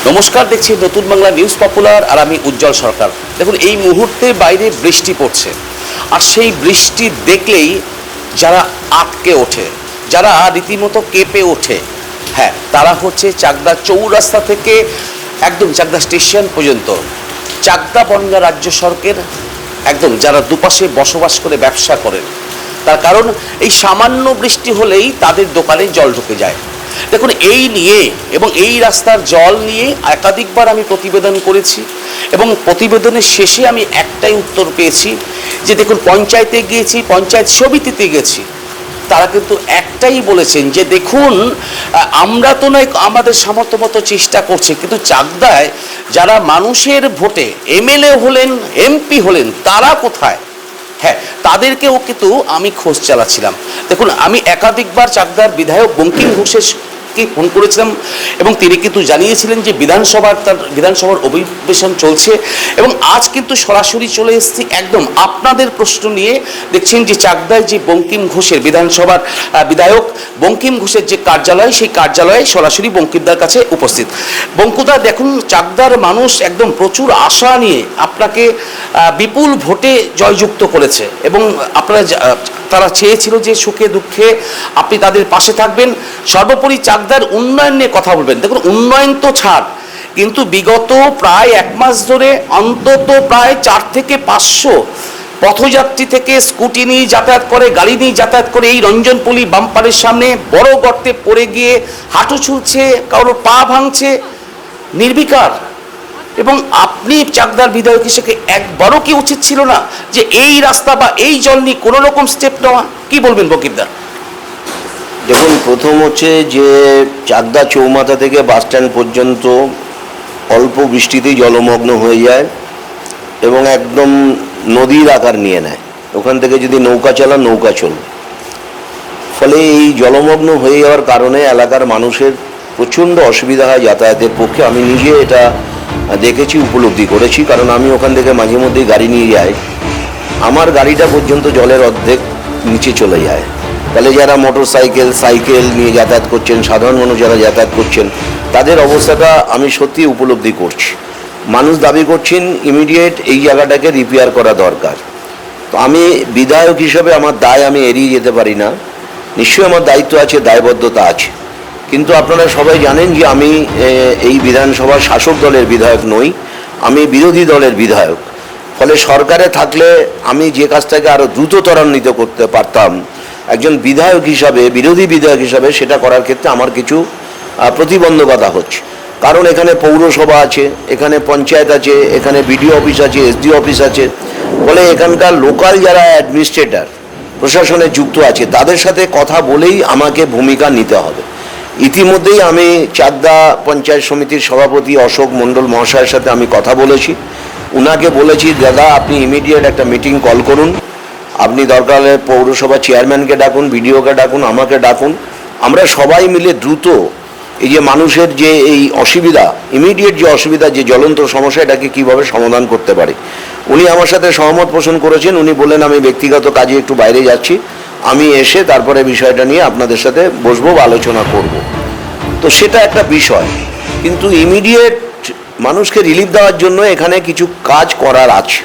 নমস্কার, দেখছি নতুন বাংলা নিউজ পপুলার আর আমি উজ্জ্বল সরকার। দেখুন, এই মুহূর্তে বাইরে বৃষ্টি পড়ছে, আর সেই বৃষ্টি দেখলেই যারা আটকে ওঠে, যারা রীতিমতো কেঁপে ওঠে, হ্যাঁ, তারা হচ্ছে চাকদা চৌরাস্তা থেকে একদম চাকদা স্টেশন পর্যন্ত চাকদা বনগাঁ রাজ্য সড়কের একদম যারা দুপাশে বসবাস করে ব্যবসা করেন। তার কারণ এই সামান্য বৃষ্টি হলেই তাদের দোকানে জল ঢুকে যায়। দেখুন, এই নিয়ে এবং এই রাস্তার জল নিয়ে একাধিকবার আমি প্রতিবেদন করেছি, এবং প্রতিবেদনের শেষে আমি একটাই উত্তর পেয়েছি যে দেখুন, পঞ্চায়েতে গিয়েছি, পঞ্চায়েত সমিতিতে গেছি, তারা কিন্তু একটাই বলেছেন যে দেখুন, আমরা তো নয় আমাদের সামর্থ্য মতো চেষ্টা করছি, কিন্তু চাকদায় যারা মানুষের ভোটে এমএলএ হলেন, এমপি হলেন, তারা কোথায়? হ্যাঁ, তাদেরকেও কিন্তু আমি খোঁজ চালাচ্ছিলাম। দেখুন, আমি একাধিকবার চাকদার বিধায়ক বঙ্কিম ঘোষকে ফোন করেছিলাম, এবং তিনি কিন্তু জানিয়েছিলেন যে বিধানসভার অধিবেশন চলছে, এবং আজ কিন্তু সরাসরি চলে এসেছি একদম আপনাদের প্রশ্ন নিয়ে। দেখছেন যে চাকদায় যে বঙ্কিম ঘোষের বিধানসভার বিধায়ক বঙ্কিম ঘোষের যে কার্যালয়, সেই কার্যালয়ে সরাসরি বঙ্কিমদার কাছে উপস্থিত। বঙ্কুদা, দেখুন, চাকদার মানুষ একদম প্রচুর আশা নিয়ে আপনাকে বিপুল ভোটে জয়যুক্ত করেছে, এবং আপনারা তারা চেয়েছিল যে সুখে দুঃখে আপনি তাদের পাশে থাকবেন, সর্বোপরি চাকদার উন্নয়ন নিয়ে কথা বলবেন। দেখুন, উন্নয়ন তো ছাড়, কিন্তু বিগত প্রায় এক মাস ধরে অন্তত প্রায় 4 থেকে 500 পথযাত্রী থেকে স্কুটি নিয়ে যাতায়াত করে, গাড়ি নিয়ে যাতায়াত করে এই রঞ্জনপল্লী বাম্পারের সামনে বড় গর্তে পড়ে গিয়ে হাঁটু ছুলছে, কারোর পা ভাঙছে, নির্বিকার। এবং আপনি চাকদার বিধায়ক হিসেবে একবারও কি উচিত ছিল না যে এই রাস্তা বা এই জল নিয়ে কোনো রকম স্টেপ নেওয়া? কি বলবেন বঙ্কিমদা? দেখুন, প্রথম হচ্ছে যে চাকদা চৌমাথা থেকে বাস স্ট্যান্ড পর্যন্ত অল্প বৃষ্টিতেই জলমগ্ন হয়ে যায় এবং একদম নদীর আকার নিয়ে নেয়। ওখান থেকে যদি নৌকা চালান, নৌকা চলবে। ফলে এই জলমগ্ন হয়ে যাওয়ার কারণে এলাকার মানুষের প্রচণ্ড অসুবিধা হয় যাতায়াতের পক্ষে। আমি নিজে এটা দেখেছি, উপলব্ধি করেছি, কারণ আমি ওখান থেকে মাঝে মধ্যেই গাড়ি নিয়ে যাই। আমার গাড়িটা পর্যন্ত জলের অর্ধেক নিচে চলে যায়। তাহলে যারা মোটর সাইকেল নিয়ে যাতায়াত করছেন, সাধারণ মানুষ যারা যাতায়াত করছেন, তাদের অবস্থাটা আমি সত্যি উপলব্ধি করছি। মানুষ দাবি করছেন ইমিডিয়েট এই জায়গাটাকে রিপেয়ার করা দরকার। তো আমি বিধায়ক হিসেবে আমার দায় আমি এড়িয়ে যেতে পারি না। নিশ্চয়ই আমার দায়িত্ব আছে, দায়বদ্ধতা আছে, কিন্তু আপনারা সবাই জানেন যে আমি এই বিধানসভার শাসক দলের বিধায়ক নই, আমি বিরোধী দলের বিধায়ক। ফলে সরকারে থাকলে আমি যে কাজটাকে আরও দ্রুত ত্বরান্বিত করতে পারতাম, একজন বিধায়ক হিসাবে, বিরোধী বিধায়ক হিসাবে সেটা করার ক্ষেত্রে আমার কিছু প্রতিবন্ধকতা হচ্ছে। কারণ এখানে পৌরসভা আছে, এখানে পঞ্চায়েত আছে, এখানে বিডিও অফিস আছে, এসডিও অফিস আছে। ফলে এখানকার লোকাল যারা অ্যাডমিনিস্ট্রেটর প্রশাসনে যুক্ত আছে, তাদের সাথে কথা বলেই আমাকে ভূমিকা নিতে হবে। ইতিমধ্যেই আমি চাকদা পঞ্চায়েত সমিতির সভাপতি অশোক মণ্ডল মহাশয়ের সাথে আমি কথা বলেছি। উনাকে বলেছি, দাদা আপনি ইমিডিয়েট একটা মিটিং কল করুন, আপনি দরকার হলে পৌরসভা চেয়ারম্যানকে ডাকুন, বিডিওকে ডাকুন, আমাকে ডাকুন, আমরা সবাই মিলে দ্রুত এই যে মানুষের যে এই অসুবিধা, ইমিডিয়েট যে অসুবিধা, যে জ্বলন্ত সমস্যা, এটাকে কীভাবে সমাধান করতে পারে। উনি আমার সাথে সহমত পোষণ করেছেন। উনি বললেন আমি ব্যক্তিগত কাজে একটু বাইরে যাচ্ছি, আমি এসে তারপরে বিষয়টা নিয়ে আপনাদের সাথে বসবো বা আলোচনা করব। তো সেটা একটা বিষয়, কিন্তু ইমিডিয়েট মানুষকে রিলিফ দেওয়ার জন্য এখানে কিছু কাজ করার আছে।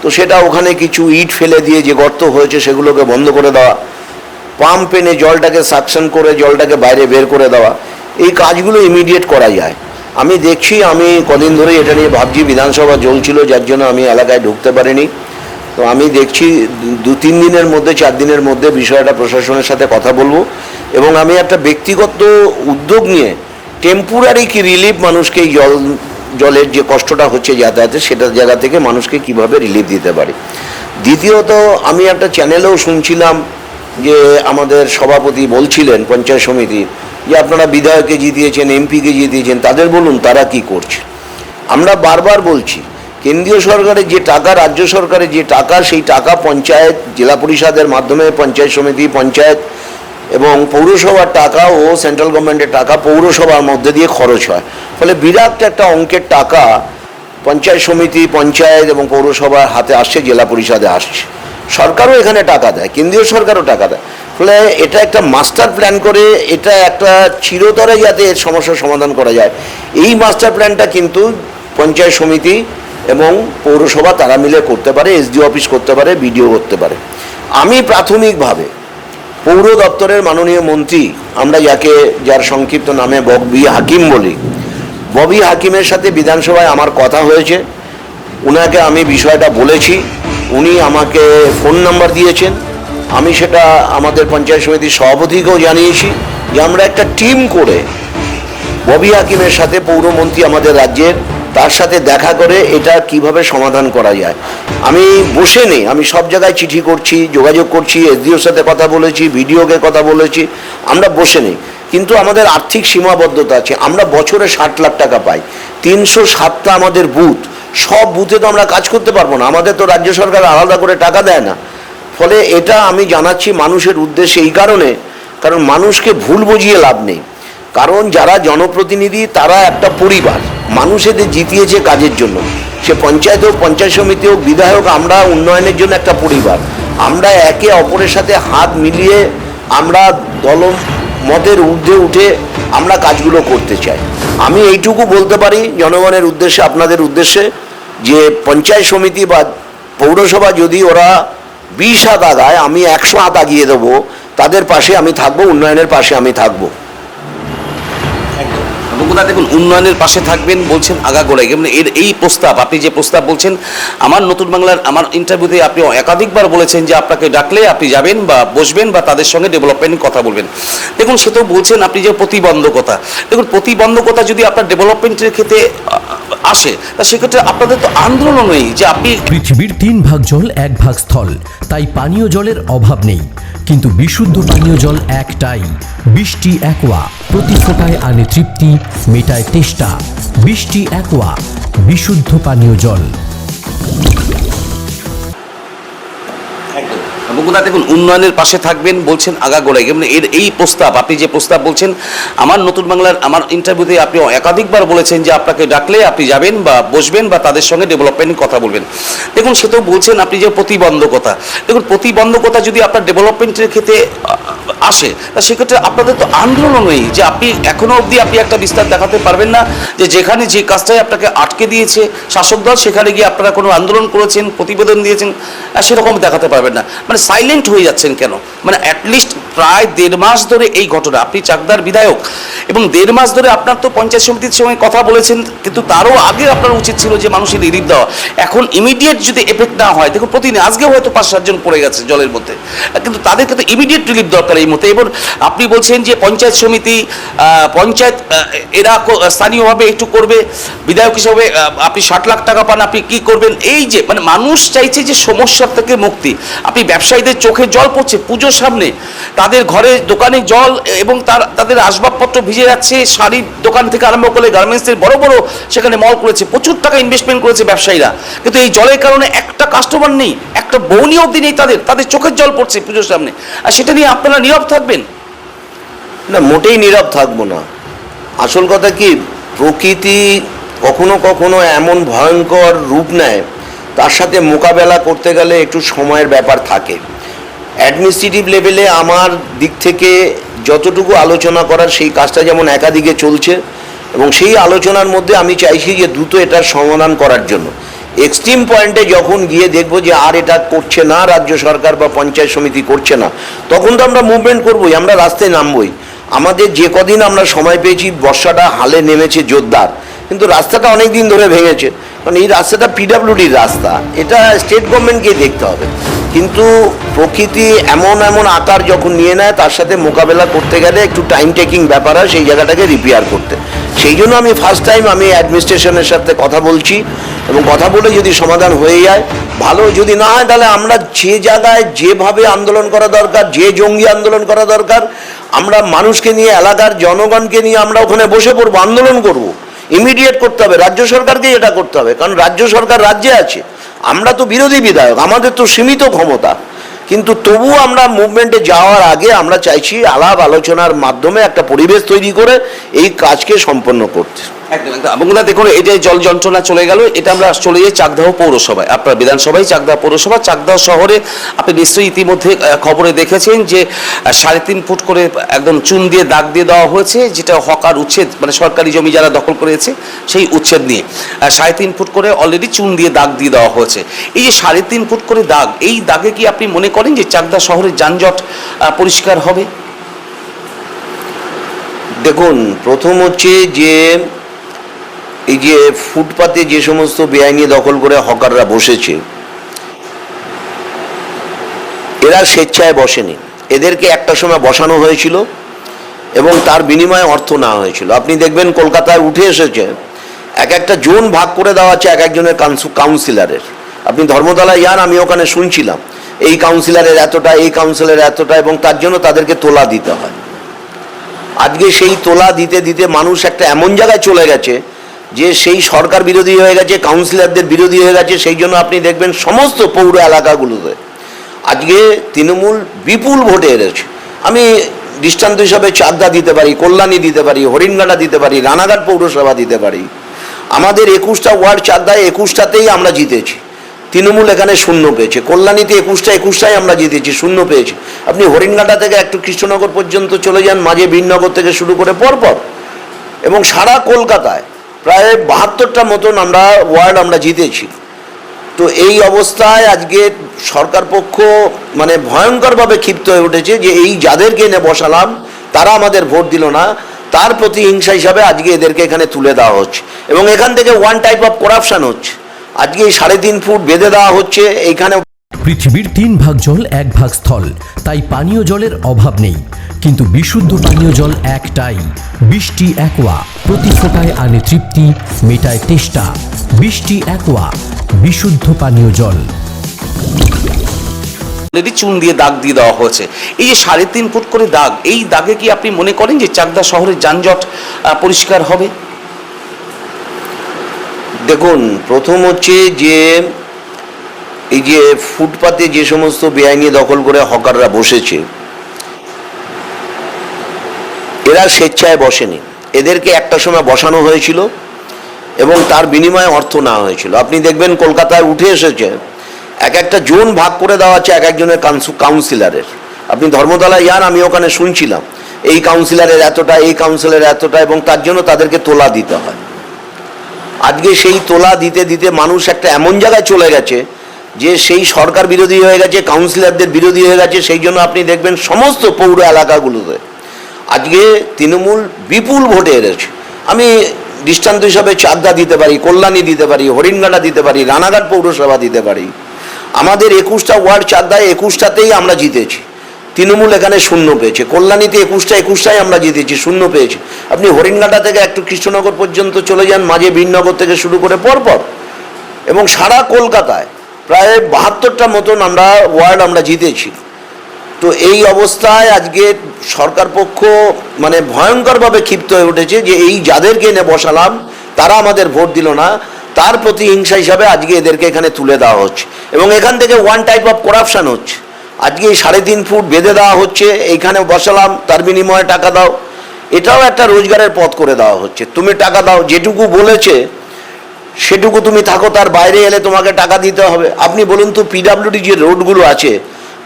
তো সেটা ওখানে কিছু ইট ফেলে দিয়ে যে গর্ত হয়েছে সেগুলোকে বন্ধ করে দেওয়া, পাম্প এনে জলটাকে সাকশন করে জলটাকে বাইরে বের করে দেওয়া, এই কাজগুলো ইমিডিয়েট করা যায়। আমি দেখছি, আমি কদিন ধরে এটা নিয়ে ভাবছি, বিধানসভা চলছিল যার জন্য আমি এলাকায় ঢুকতে পারিনি। তো আমি দেখছি 2-3 দিনের মধ্যে, 4 দিনের মধ্যে বিষয়টা প্রশাসনের সাথে কথা বলবো, এবং আমি একটা ব্যক্তিগত উদ্যোগ নিয়ে টেম্পোরারি কি রিলিফ মানুষকে এই জলের যে কষ্টটা হচ্ছে যাতায়াতে, সেটার জায়গা থেকে মানুষকে কিভাবে রিলিফ দিতে পারি। দ্বিতীয়ত, আমি একটা চ্যানেলেও শুনছিলাম যে আমাদের সভাপতি বলছিলেন পঞ্চায়েত সমিতি যে আপনারা বিধায়ককে জিতিয়েছেন, এমপিকে জিতিয়েছেন, তাদের বলুন তারা কি করছে। আমরা বারবার বলছি, কেন্দ্রীয় সরকারের যে টাকা, রাজ্য সরকারের যে টাকা, সেই টাকা পঞ্চায়েত, জেলা পরিষদের মাধ্যমে পঞ্চায়েত সমিতি, পঞ্চায়েত এবং পৌরসভার টাকা ও সেন্ট্রাল গভর্নমেন্টের টাকা পৌরসভার মধ্যে দিয়ে খরচ হয়। ফলে বিরাট একটা অঙ্কের টাকা পঞ্চায়েত সমিতি, পঞ্চায়েত এবং পৌরসভার হাতে আসছে, জেলা পরিষদে আসছে। সরকারও এখানে টাকা দেয়, কেন্দ্রীয় সরকারও টাকা দেয়। ফলে এটা একটা মাস্টার প্ল্যান করে এটা একটা চিরতরে যাতে এর সমস্যার সমাধান করা যায়, এই মাস্টার প্ল্যানটা কিন্তু পঞ্চায়েত সমিতি এবং পৌরসভা তারা মিলে করতে পারে, এসডিও অফিস করতে পারে, বিডিও করতে পারে। আমি প্রাথমিকভাবে পৌর দপ্তরের মাননীয় মন্ত্রী, আমরা যার সংক্ষিপ্ত নামে ববি হাকিম বলি, ববি হাকিমের সাথে বিধানসভায় আমার কথা হয়েছে। ওনাকে আমি বিষয়টা বলেছি, উনি আমাকে ফোন নাম্বার দিয়েছেন। আমি সেটা আমাদের পঞ্চায়েত সমিতির সভাপতিকেও জানিয়েছি যে আমরা একটা টিম করে ববি হাকিমের সাথে, পৌরমন্ত্রী আমাদের রাজ্যের, তার সাথে দেখা করে এটা কিভাবে সমাধান করা যায়। আমি বসে নেই, আমি সব জায়গায় চিঠি করছি, যোগাযোগ করছি, এসডিওর সাথে কথা বলেছি, বিডিওকে কথা বলেছি, আমরা বসে নেই। কিন্তু আমাদের আর্থিক সীমাবদ্ধতা আছে। আমরা বছরে 60 লাখ টাকা পাই, 307টা আমাদের বুথ, সব বুথে তো আমরা কাজ করতে পারবো না, আমাদের তো রাজ্য সরকার আলাদা করে টাকা দেয় না। ফলে এটা আমি জানাচ্ছি মানুষের উদ্দেশ্যে এই কারণে, কারণ মানুষকে ভুল বুঝিয়ে লাভ নেই। কারণ যারা জনপ্রতিনিধি তারা একটা পরিবার, মানুষ এদের জিতিয়েছে কাজের জন্য, সে পঞ্চায়েত হোক, পঞ্চায়েত সমিতি হোক, বিধায়ক, আমরা উন্নয়নের জন্য একটা পরিবার। আমরা একে অপরের সাথে হাত মিলিয়ে আমরা দলমতের ঊর্ধ্বে উঠে আমরা কাজগুলো করতে চাই। আমি এইটুকু বলতে পারি জনগণের উদ্দেশ্যে, আপনাদের উদ্দেশ্যে, যে পঞ্চায়েত সমিতি বা পৌরসভা যদি ওরা 20 হাত আগায়, আমি 100 হাত আগিয়ে দেবো, তাদের পাশে আমি থাকবো, উন্নয়নের পাশে আমি থাকবো। বগুড়া দেখুন, উন্নয়নের পাশে থাকবেন বলছেন আগাগোড়াই, মানে এই প্রস্তাব, আপনি যে প্রস্তাব বলছেন, আমার নতুন বাংলার আমার ইন্টারভিউতে আপনি একাধিকবার বলেছেন যে আপনাকে ডাকলে আপনি যাবেন বা বসবেন বা তাদের সঙ্গে ডেভেলপমেন্ট কথা বলবেন। দেখুন, সে তো বলছেন আপনি যে প্রতিবন্ধকতা, দেখুন প্রতিবন্ধকতা যদি আপনার ডেভেলপমেন্টের ক্ষেত্রে আসে, তা সেক্ষেত্রে আপনাদের তো আন্দোলন নেই যে আপনি। পৃথিবীর 3 ভাগ জল 1 ভাগ স্থল, তাই পানীয় জলের অভাব নেই, কিন্তু বিশুদ্ধ পানীয় জল একটাই, বৃষ্টি অ্যাকোয়া। প্রতি ফোঁটায় আনে তৃপ্তি, মেটায় তেষ্টা। বৃষ্টি অ্যাকোয়া, বিশুদ্ধ পানীয় জল। বগুড়া দেখুন, উন্নয়নের পাশে থাকবেন বলছেন আগাগোড়াই, মানে এই প্রস্তাব, আপনি যে প্রস্তাব বলছেন, আমার নতুন বাংলার আমার ইন্টারভিউতে আপনি একাধিকবার বলেছেন যে আপনাকে ডাকলে আপনি যাবেন বা বসবেন বা তাদের সঙ্গে ডেভেলপমেন্ট কথা বলবেন। দেখুন, সে তো বলছেন আপনি যে প্রতিবন্ধকতা, দেখুন প্রতিবন্ধকতা যদি আপনার ডেভেলপমেন্টের ক্ষেত্রে আসে, তা সেক্ষেত্রে আপনাদের তো আন্দোলন নেই যে আপনি এখনো অবধি আপনি একটা বিস্তার দেখাতে পারবেন না যে যেখানে যে কাজটাই আপনাকে আটকে দিয়েছে শাসক দল, সেখানে গিয়ে আপনারা কোনো আন্দোলন করেছেন, প্রতিবেদন দিয়েছেন, সেরকম দেখাতে পারবেন না। মানে সাইলেন্ট হয়ে যাচ্ছেন কেন? মানে অ্যাটলিস্ট প্রায় 1.5 মাস ধরে এই ঘটনা, আপনি চাকদার বিধায়ক এবং 1.5 মাস ধরে আপনার তো পঞ্চায়েত সমিতির সঙ্গে কথা বলেছেন, কিন্তু তারও আগে আপনার উচিত ছিল যে মানুষের রিলিফ দেওয়া। এখন ইমিডিয়েট যদি এফেক্ট না হয়, দেখুন প্রতিদিন আজকে হয়তো 5-7 জন পড়ে গেছে জলের মধ্যে, কিন্তু তাদেরকে তো ইমিডিয়েট রিলিফ দরকার এই মুহূর্তে। এবং আপনি বলছেন যে পঞ্চায়েত সমিতি, পঞ্চায়েত এরা স্থানীয়ভাবে একটু করবে, বিধায়ক হিসাবে আপনি 60 লাখ টাকা পান, আপনি কি করবেন? এই যে মানে মানুষ চাইছে যে সমস্যার থেকে মুক্তি। আপনি ব্যবসায়ীদের চোখে জল পড়ছে পুজোর সামনে, তাদের ঘরে দোকানে জল এবং তাদের আসবাবপত্র ভিজে যাচ্ছে, শাড়ির দোকান থেকে আরম্ভ করে গার্মেন্টসের বড় বড় সেখানে মল করেছে, প্রচুর টাকা ইনভেস্টমেন্ট করেছে ব্যবসায়ীরা, কিন্তু এই জলের কারণে একটা কাস্টমার নেই, একটা বউনি অবধি নেই, তাদের চোখের জল পড়ছে পুজোর সামনে, আর সেটা নিয়ে আপনারা নীরব থাকবেন? না, মোটেই নীরব থাকবো না। আসল কথা কি, প্রকৃতি কখনো কখনো এমন ভয়ঙ্কর রূপ নেয়, তার সাথে মোকাবেলা করতে গেলে একটু সময়ের ব্যাপার থাকে। অ্যাডমিনিস্ট্রেটিভ লেভেলে আমার দিক থেকে যতটুকু আলোচনা করার সেই কাজটা যেমন একাদিকে চলছে, এবং সেই আলোচনার মধ্যে আমি চাইছি যে দ্রুত এটার সমাধান করার জন্য। এক্সট্রিম পয়েন্টে যখন গিয়ে দেখবো যে আর এটা করছে না রাজ্য সরকার বা পঞ্চায়েত সমিতি করছে না, তখন তো আমরা মুভমেন্ট করবোই, আমরা রাস্তায় নামবই। আমাদের যে কদিন আমরা সময় পেয়েছি, বর্ষাটা হালে নেমেছে জোরদার, কিন্তু রাস্তাটা অনেক দিন ধরে ভেঙেছে, কারণ এই রাস্তাটা পিডাব্লিউডির রাস্তা, এটা স্টেট গভর্নমেন্টকে দেখতে হবে। কিন্তু প্রকৃতি এমন এমন আকার যখন নিয়ে নেয়, তার সাথে মোকাবেলা করতে গেলে একটু টাইম টেকিং ব্যাপার হয় সেই জায়গাটাকে রিপেয়ার করতে। সেই জন্য আমি ফার্স্ট টাইম আমি অ্যাডমিনিস্ট্রেশনের সাথে কথা বলছি, এবং কথা বলে যদি সমাধান হয়ে যায় ভালো, যদি না হয় তাহলে আমরা যে জায়গায় যেভাবে আন্দোলন করা দরকার, যে জঙ্গি আন্দোলন করা দরকার, আমরা মানুষকে নিয়ে, এলাকার জনগণকে নিয়ে আমরা ওখানে বসে পড়বো, আন্দোলন করব। ইমিডিয়েট করতে হবে, রাজ্য সরকারকেই এটা করতে হবে, কারণ রাজ্য সরকার রাজ্যে আছে, আমরা তো বিরোধী বিধায়ক, আমাদের তো সীমিত ক্ষমতা। কিন্তু তবুও আমরা মুভমেন্টে যাওয়ার আগে আমরা চাইছি আলাপ আলোচনার মাধ্যমে একটা পরিবেশ তৈরি করে এই কাজকে সম্পন্ন করতে। একদম একদম। বন্ধুরা দেখুন, এই যে জল যন্ত্রণা চলে গেল, এটা আমরা চলে যাই চাকদাহ পৌরসভায়। আপনার বিধানসভায় চাকদাহ পৌরসভা, চাকদাহ শহরে আপনি নিশ্চয়ই ইতিমধ্যে খবরে দেখেছেন যে 3.5 ফুট করে একদম চুন দিয়ে দাগ দিয়ে দেওয়া হয়েছে, যেটা হকার উচ্ছেদ, মানে সরকারি জমি যারা দখল করেছে সেই উচ্ছেদ নিয়ে 3.5 ফুট করে অলরেডি চুন দিয়ে দাগ দিয়ে দেওয়া হয়েছে। এই যে 3.5 ফুট করে দাগ, এই দাগে কি আপনি মনে করেন যে চাকদাহ শহরের যানজট পরিষ্কার হবে? দেখুন, প্রথম হচ্ছে যে এই যে ফুটপাতে যে সমস্ত বেআইনি দখল করে হকাররা বসেছে, এরা স্বেচ্ছায় বসেনি, এদেরকে একটা সময় বসানো হয়েছিল এবং তার বিনিময়ে অর্থ নেওয়া হয়েছিল। আপনি দেখবেন কলকাতায় উঠে এসেছে, এক একটা জোন ভাগ করে দেওয়া আছে এক একজনের কাউন্সিলরের। আপনি ধর্মতলায় যান, আমি ওখানে শুনছিলাম এই কাউন্সিলরের এতটা, এই কাউন্সিলরের এতটা, এবং তার জন্য তাদেরকে তোলা দিতে হয়। আজকে সেই তোলা দিতে দিতে মানুষ একটা এমন জায়গায় চলে গেছে যে সেই সরকার বিরোধী হয়ে গেছে, কাউন্সিলরদের বিরোধী হয়ে গেছে। সেই জন্য আপনি দেখবেন সমস্ত পৌর এলাকাগুলোতে আজকে তৃণমূল বিপুল ভোটে এসেছে। আমি দৃষ্টান্ত হিসাবে চাকদা দিতে পারি, কল্যাণী দিতে পারি, হরিণঘাটা দিতে পারি, রানাঘাট পৌরসভা দিতে পারি। আমাদের 21টা ওয়ার্ড চাকদায় 21টাতেই আমরা জিতেছি, তৃণমূল এখানে শূন্য পেয়েছে। কল্যাণীতে 21টাই আমরা জিতেছি, শূন্য পেয়েছি। আপনি হরিণঘাটা থেকে একটু কৃষ্ণনগর পর্যন্ত চলে যান, মাঝে বীরনগর থেকে শুরু করে পরপর, এবং সারা কলকাতায় প্রায় 72টা মতন আমরা ওয়ার্ড আমরা জিতেছি। তো এই অবস্থায় আজকে সরকার পক্ষ মানে ভয়ঙ্করভাবে ক্ষিপ্ত হয়ে উঠেছে যে এই যাদেরকে এনে বসালাম তারা আমাদের ভোট দিল না, তার প্রতিহিংসা হিসাবে আজকে এদেরকে এখানে তুলে দেওয়া হচ্ছে। এবং এখান থেকে ওয়ান টাইপ অফ করাপশন হচ্ছে। আজকে এই 3.5 ফুট বেঁধে দেওয়া হচ্ছে এইখানে। পৃথিবীর 3 ভাগ জল 1 ভাগ স্থল, তাই পানীয় জলের অভাব নেই। কিন্তু বিশুদ্ধ পানীয় জল একটাই, বৃষ্টি অ্যাকোয়া। প্রতি ফোঁটায় আনে তৃপ্তি, মেটায় তেষ্টা। বৃষ্টি অ্যাকোয়া, বিশুদ্ধ পানীয় জল। অলরেডি চুন দিয়ে দাগ দিয়ে দেওয়া হয়েছে। এই যে 3.5 ফুট করে দাগ, এই দাগে কি আপনি মনে করেন যে চাকদা শহরের যানজট পরিষ্কার হবে? দেখুন, প্রথম হচ্ছে যে এই যে ফুটপাতে যে সমস্ত বেআইনি দখল করে হকাররা বসেছে, এরা স্বেচ্ছায় বসেনি, এদেরকে একটা সময় বসানো হয়েছিল এবং তার বিনিময়ে অর্থ নেওয়া হয়েছিল। আপনি দেখবেন কলকাতায় উঠে এসেছে, এক একটা জোন ভাগ করে দেওয়া আছে এক একজনের কাউন্সিলরের। আপনি ধর্মতলায় যান, আমি ওখানে শুনছিলাম এই কাউন্সিলরের এতটা, এই কাউন্সিলরের এতটা, এবং তার জন্য তাদেরকে তোলা দিতে হয়। আজকে সেই তোলা দিতে দিতে মানুষ একটা এমন জায়গায় চলে গেছে যে সেই সরকার বিরোধী হয়ে গেছে, কাউন্সিলরদের বিরোধী হয়ে গেছে। সেই জন্য আপনি দেখবেন সমস্ত পৌর এলাকাগুলোতে আজকে তৃণমূল বিপুল ভোটে এসেছে। আমি দৃষ্টান্ত হিসাবে চাকদা দিতে পারি, কল্যাণী দিতে পারি, হরিণঘাটা দিতে পারি, রানাঘাট পৌরসভা দিতে পারি। আমাদের 21টা ওয়ার্ড চাকদায় 21টাতেই আমরা জিতেছি, তৃণমূল এখানে শূন্য পেয়েছে। কল্যাণীতে 21টাই আমরা জিতেছি, শূন্য পেয়েছি। আপনি হরিণঘাটা থেকে একটু কৃষ্ণনগর পর্যন্ত চলে যান, মাঝে বীরনগর থেকে শুরু করে পরপর, এবং সারা কলকাতায় প্রায় 72টা মতন আমরা ওয়ার্ড আমরা জিতেছি। তো এই অবস্থায় আজকে সরকার পক্ষ মানে ভয়ঙ্করভাবে ক্ষিপ্ত হয়ে উঠেছে যে এই যাদেরকে এনে বসালাম তারা আমাদের ভোট দিল না, তার প্রতিহিংসা হিসাবে আজকে এদেরকে এখানে তুলে দেওয়া হচ্ছে। এবং এখান থেকে ওয়ান টাইপ অফ করাপশন হচ্ছে। আজকে এই 3.5 ফুট বেঁধে দেওয়া হচ্ছে, এইখানে বসালাম, তার বিনিময়ে টাকা দাও। এটাও একটা রোজগারের পথ করে দেওয়া হচ্ছে। তুমি টাকা দাও, যেটুকু বলেছে সেটুকু তুমি থাকো, তার বাইরে এলে তোমাকে টাকা দিতে হবে। আপনি বলুন তো, পিডাব্লিউডি যে রোডগুলো আছে,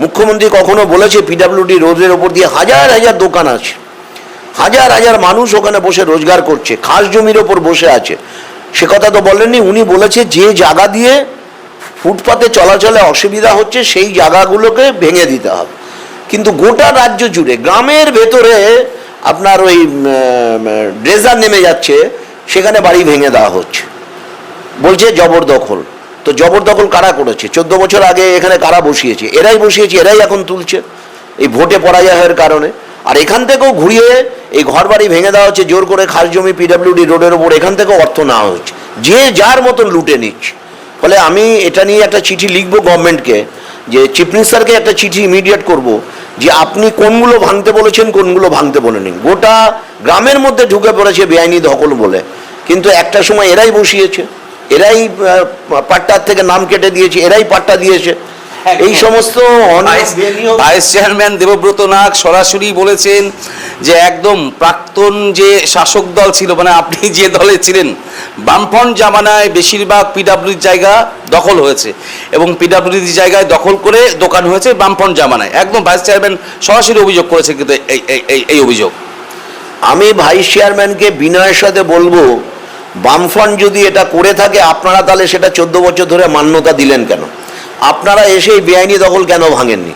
মুখ্যমন্ত্রী কখনো বলেছে পিডাব্লিউডি রোডের ওপর দিয়ে হাজার হাজার দোকান আছে, হাজার হাজার মানুষ ওখানে বসে রোজগার করছে, খাস জমির ওপর বসে আছে? সে কথা তো বলেননি। উনি বলেছে যে জায়গা দিয়ে ফুটপাতে চলাচলে অসুবিধা হচ্ছে সেই জায়গাগুলোকে ভেঙে দিতে হবে। কিন্তু গোটা রাজ্য জুড়ে গ্রামের ভেতরে আপনার ওই ড্রেজার নেমে যাচ্ছে, সেখানে বাড়ি ভেঙে দেওয়া হচ্ছে, বলছে জবরদখল। তো জবরদখল কারা করেছে? 14 বছর আগে এখানে কারা বসিয়েছে? এরাই বসিয়েছে, এরাই এখন তুলছে এই ভোটে পরাজয়ের কারণে। আর এখান থেকেও ঘুরিয়ে এই ঘর বাড়ি ভেঙে দেওয়া হচ্ছে জোর করে, খাস জমি পিডাব্লিউডি রোডের ওপর, এখান থেকেও অর্থ নেওয়া হচ্ছে, যে যার মতন লুটে নিচ্ছে। ফলে আমি এটা নিয়ে একটা চিঠি লিখবো গভর্নমেন্টকে, যে চিফ মিনিস্টারকে একটা চিঠি ইমিডিয়েট করব যে আপনি কোনগুলো ভাঙতে বলেছেন, কোনগুলো ভাঙতে বলেনি। গোটা গ্রামের মধ্যে ঢুকে পড়েছে বেআইনি দখল বলে, কিন্তু একটা সময় এরাই বসিয়েছে, এরাই পাট্টার থেকে নাম কেটে দিয়েছে, এরাই পাট্টা দিয়েছে। এই সমস্ত ভাইস চেয়ারম্যান দেবব্রত নাগ সরাসরি বলেছেন যে একদম প্রাক্তন যে শাসক দল ছিল, মানে আপনি যে দলে ছিলেন, বামফ্রন্ট জামানায় বেশিরভাগ পিডাব্লিউডির জায়গা দখল হয়েছে এবং পিডাব্লিউডির জায়গায় দখল করে দোকান হয়েছে বামফ্রন্ট জামানায়। একদম ভাইস চেয়ারম্যান সরাসরি অভিযোগ করেছে, কিন্তু এই অভিযোগ আমি ভাইস চেয়ারম্যানকে বিনয়ের সাথে বলবো, বামফ্রন্ট যদি এটা করে থাকে আপনারা তাহলে সেটা 14 বছর ধরে মান্যতা দিলেন কেন? আপনারা এসে এই বেআইনি দখল কেন ভাঙেননি?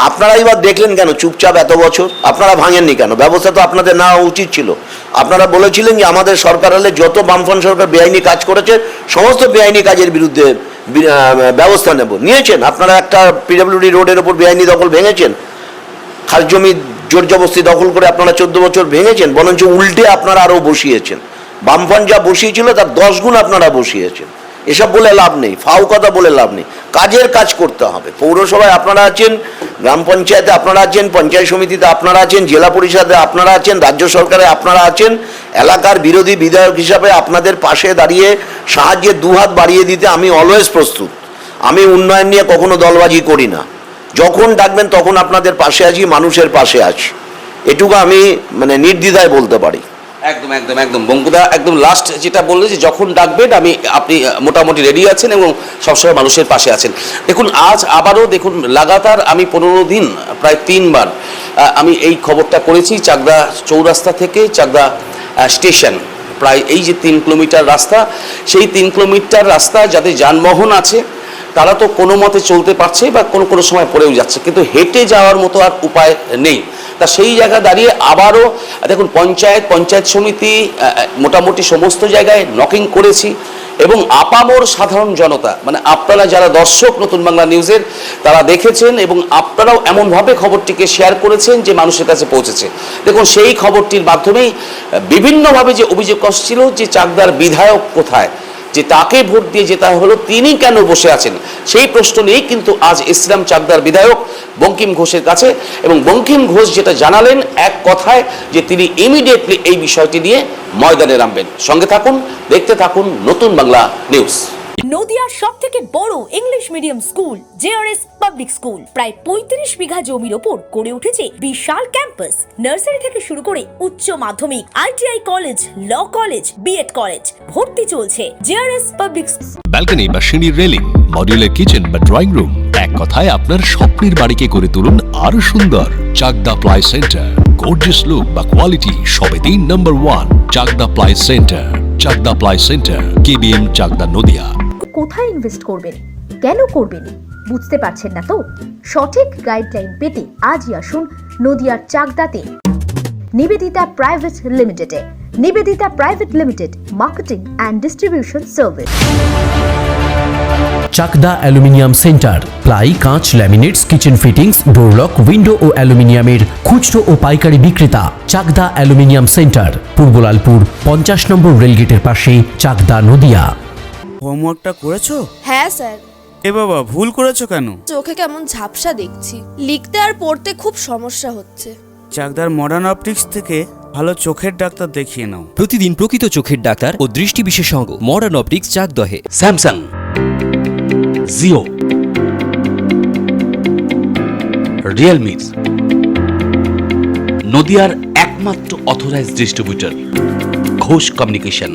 আপনারাই বা দেখলেন কেন চুপচাপ এত বছর? আপনারা ভাঙেননি কেন? ব্যবস্থা তো আপনাদের নেওয়া উচিত ছিল। আপনারা বলেছিলেন যে আমাদের সরকার হলে যত বামফ্রন্ট সরকার বেআইনি কাজ করেছে সমস্ত বেআইনি কাজের বিরুদ্ধে ব্যবস্থা নেব। নিয়েছেন? আপনারা একটা পিডব্লিউডি রোডের ওপর বেআইনি দখল ভেঙেছেন, খাস জমি জোর জবরদস্তি দখল করে আপনারা 14 বছর ভেঙেছেন, বরঞ্চ উল্টে আপনারা আরও বসিয়েছেন। বামফ্রন্ট যা বসিয়েছিল তার 10 গুণ আপনারা বসিয়েছেন। এসব বলে লাভ নেই, ফাউ কথা বলে লাভ নেই, কাজের কাজ করতে হবে। পৌরসভায় আপনারা আছেন, গ্রাম পঞ্চায়েতে আপনারা আছেন, পঞ্চায়েত সমিতিতে আপনারা আছেন, জেলা পরিষদে আপনারা আছেন, রাজ্য সরকারে আপনারা আছেন। এলাকার বিরোধী বিধায়ক হিসাবে আপনাদের পাশে দাঁড়িয়ে সাহায্যের দুহাত বাড়িয়ে দিতে আমি অলওয়েজ প্রস্তুত। আমি উন্নয়ন নিয়ে কখনো দলবাজি করি না। যখন ডাকবেন তখন আপনাদের পাশে আছি, মানুষের পাশে আছি, এটুকু আমি মানে নির্দ্বিধায় বলতে পারি। একদম একদম একদম বঙ্কুদা একদম লাস্ট যেটা বললে যে যখন ডাকবেন আপনি মোটামুটি রেডি আছেন এবং সবসময় মানুষের পাশে আছেন। দেখুন আজ আবারও দেখুন লাগাতার আমি 15 দিন প্রায় 3 বার আমি এই খবরটা করেছি। চাকদা চৌরাস্তা থেকে চাকদা স্টেশন প্রায় এই যে 3 কিলোমিটার রাস্তা, সেই 3 কিলোমিটার রাস্তা যাদের যানবাহন আছে তারা তো কোনো মতে চলতে পারছে বা কোনো কোনো সময় পড়েও যাচ্ছে, কিন্তু হেঁটে যাওয়ার মতো আর উপায় নেই। তা সেই জায়গা দাঁড়িয়ে আবারও দেখুন পঞ্চায়েত সমিতি মোটামুটি সমস্ত জায়গায় নকিং করেছি এবং আপামর সাধারণ জনতা, মানে আপনারা যারা দর্শক নতুন বাংলা নিউজের তারা দেখেছেন এবং আপনারাও এমনভাবে খবরটিকে শেয়ার করেছেন যে মানুষের কাছে পৌঁছেছে। দেখুন সেই খবরটির মাধ্যমেই বিভিন্নভাবে যে অভিযোগ আসছিল যে চাকদার বিধায়ক কোথায়, যে তাকে ভোট দিয়ে যেতে হলো, তিনি কেন বসে আছেন, সেই প্রশ্ন নিয়েই কিন্তু আজ ইসলাম চাকদার বিধায়ক বঙ্কিম ঘোষের কাছে, এবং বঙ্কিম ঘোষ যেটা জানালেন এক কথায় যে তিনি ইমিডিয়েটলি এই বিষয়টি নিয়ে ময়দানে নামবেন। সঙ্গে থাকুন, দেখতে থাকুন নতুন বাংলা নিউজ। নদিয়ার সবথেকে বড় English medium school JRS public school প্রায় 35 বিঘা জমির ওপর গড়ে উঠেছে বিশাল ক্যাম্পাস। নার্সারি থেকে শুরু করে উচ্চ মাধ্যমিক, ITI college, law college, BEd college, ভর্তি চলছে জেআরএস পাবলিক। ব্যালকনি বা সিঁড়ির রেলিং, মডিউলার কিচেন বা ড্রয়িং রুম, এক কথায় আপনার স্বপ্নের বাড়িকে করে তুলুন আরো সুন্দর। Chakdah ply centre, gorgeous look বা কোয়ালিটি সবে 3 number 1 Chakdah ply centre. Chakdah ply centre, KBM Chakdah Nadia. কোথায় ইনভেস্ট করবেন, কেন করবেন বুঝতে পারছেন না তো? সঠিক গাইডলাইন পেতে আজই আসুন নদিয়ার চাকদাতে নিবেদিতা প্রাইভেট লিমিটেডে। Nivedita private limited, marketing and distribution service. Chakdah aluminium centre, ply, কাঁচ, laminates, kitchen fittings, door lock, window ও অ্যালুমিনিয়ামের খুচরো ও পাইকারি বিক্রেতা। Chakdah aluminium centre, Purbalalpur 50 number রেলগেটের পাশে, চাকদা নদিয়া। হোমওয়ার্কটা করেছো? হ্যাঁ স্যার। এ বাবা, ভুল করেছো কেন? চোখে কেমন ঝাপসা দেখছি, লিখতে আর পড়তে খুব সমস্যা হচ্ছে। চাকদার মডার্ন অপটিক্স থেকে ভালো চোখের ডাক্তার দেখিয়ে নাও। প্রতিদিন প্রকৃত চোখের ডাক্তার ও দৃষ্টি বিশেষজ্ঞ মডার্ন অপটিক্স চাকদহে। স্যামসাং, জিও, রিয়েলমি, নদিয়ার একমাত্র অথরাইজড ডিস্ট্রিবিউটর ঘোষ কমিউনিকেশন।